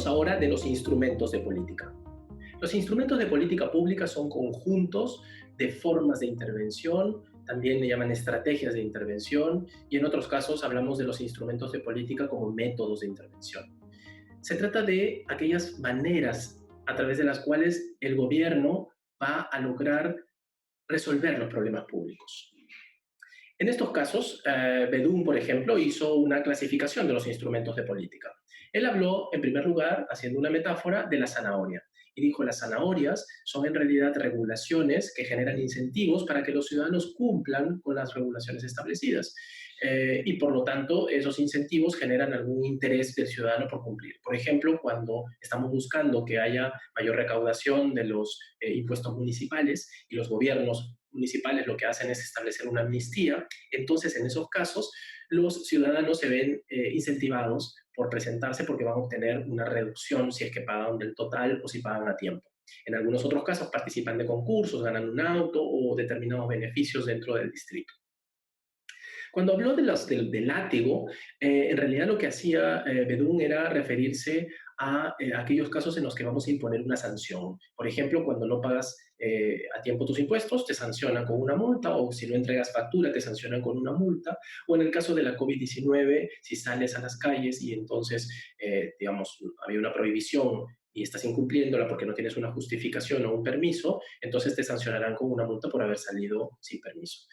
Hablemos ahora de los instrumentos de política. Los instrumentos de política pública son conjuntos de formas de intervención, también le llaman estrategias de intervención, y en otros casos hablamos de los instrumentos de política como métodos de intervención. Se trata de aquellas maneras a través de las cuales el gobierno va a lograr resolver los problemas públicos. En estos casos, Bedún, por ejemplo, hizo una clasificación de los instrumentos de política. Él habló, en primer lugar, haciendo una metáfora de la zanahoria, y dijo, las zanahorias son en realidad regulaciones que generan incentivos para que los ciudadanos cumplan con las regulaciones establecidas. Y por lo tanto, esos incentivos generan algún interés del ciudadano por cumplir. Por ejemplo, cuando estamos buscando que haya mayor recaudación de los impuestos municipales y los gobiernos municipales lo que hacen es establecer una amnistía, entonces en esos casos los ciudadanos se ven incentivados por presentarse porque van a obtener una reducción si es que pagan del total o si pagan a tiempo. En algunos otros casos participan de concursos, ganan un auto o determinados beneficios dentro del distrito. Cuando habló del látigo, en realidad lo que hacía Bedún era referirse a aquellos casos en los que vamos a imponer una sanción. Por ejemplo, cuando no pagas a tiempo tus impuestos, te sancionan con una multa, o si no entregas factura, te sancionan con una multa, o en el caso de la COVID-19, si sales a las calles y entonces, digamos, había una prohibición y estás incumpliéndola porque no tienes una justificación o un permiso, entonces te sancionarán con una multa por haber salido sin permiso.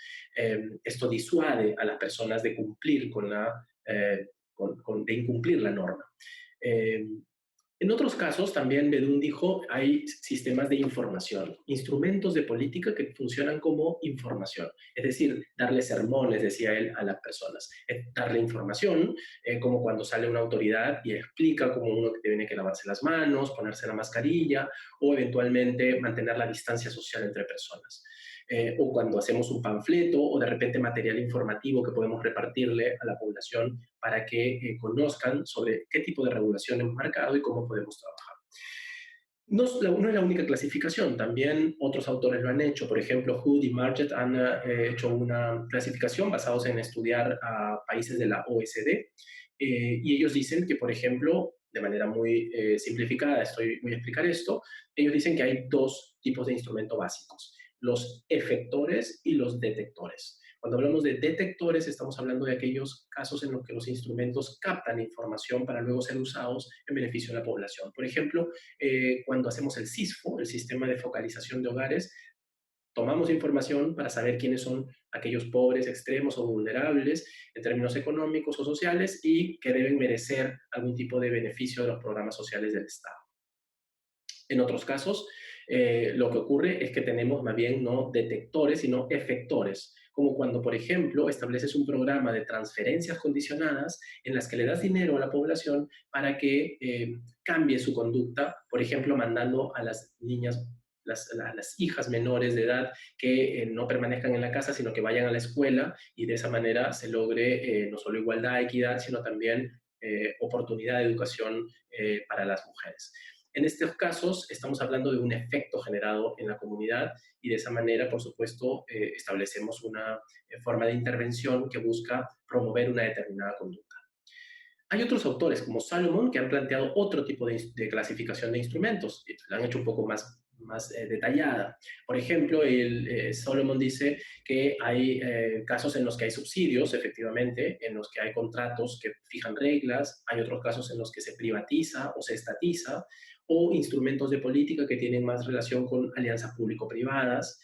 Esto disuade a las personas de cumplir de incumplir la norma. Eh, en otros casos, también Bedún dijo, hay sistemas de información, instrumentos de política que funcionan como información, es decir, darle sermones, decía él, a las personas, darle información, como cuando sale una autoridad y explica cómo uno tiene que lavarse las manos, ponerse la mascarilla o eventualmente mantener la distancia social entre personas. O cuando hacemos un panfleto o de repente material informativo que podemos repartirle a la población para que conozcan sobre qué tipo de regulación hemos marcado y cómo podemos trabajar. No es la única clasificación, también otros autores lo han hecho. Por ejemplo, Hood y Marget han hecho una clasificación basados en estudiar a países de la OECD, y ellos dicen que, por ejemplo, de manera muy simplificada, voy a explicar esto, ellos dicen que hay dos tipos de instrumentos básicos, los efectores y los detectores. Cuando hablamos de detectores, estamos hablando de aquellos casos en los que los instrumentos captan información para luego ser usados en beneficio de la población. Por ejemplo, cuando hacemos el SISFO, el Sistema de Focalización de Hogares, tomamos información para saber quiénes son aquellos pobres, extremos o vulnerables en términos económicos o sociales y que deben merecer algún tipo de beneficio de los programas sociales del Estado. En otros casos, lo que ocurre es que tenemos más bien no detectores, sino efectores, como cuando, por ejemplo, estableces un programa de transferencias condicionadas en las que le das dinero a la población para que cambie su conducta, por ejemplo, mandando a las niñas, las hijas menores de edad que no permanezcan en la casa, sino que vayan a la escuela y de esa manera se logre no solo igualdad, equidad, sino también oportunidad de educación para las mujeres. En estos casos estamos hablando de un efecto generado en la comunidad y de esa manera, por supuesto, establecemos una forma de intervención que busca promover una determinada conducta. Hay otros autores como Salomon que han planteado otro tipo de clasificación de instrumentos, la han hecho un poco más detallada. Por ejemplo, Solomon dice que hay casos en los que hay subsidios, efectivamente, en los que hay contratos que fijan reglas, hay otros casos en los que se privatiza o se estatiza, o instrumentos de política que tienen más relación con alianzas público-privadas,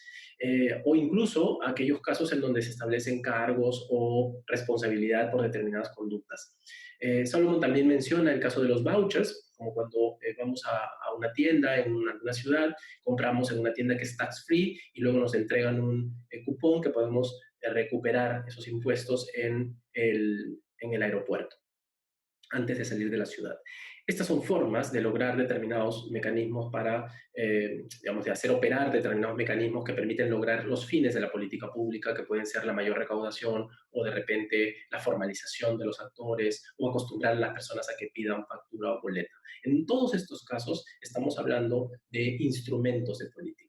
o incluso aquellos casos en donde se establecen cargos o responsabilidad por determinadas conductas. Solomon también menciona el caso de los vouchers, como cuando vamos a una tienda en alguna ciudad, compramos en una tienda que es tax free y luego nos entregan un cupón que podemos recuperar esos impuestos en el aeropuerto antes de salir de la ciudad. Estas son formas de lograr determinados mecanismos para, digamos, de hacer operar determinados mecanismos que permiten lograr los fines de la política pública, que pueden ser la mayor recaudación o de repente la formalización de los actores o acostumbrar a las personas a que pidan factura o boleta. En todos estos casos estamos hablando de instrumentos de política.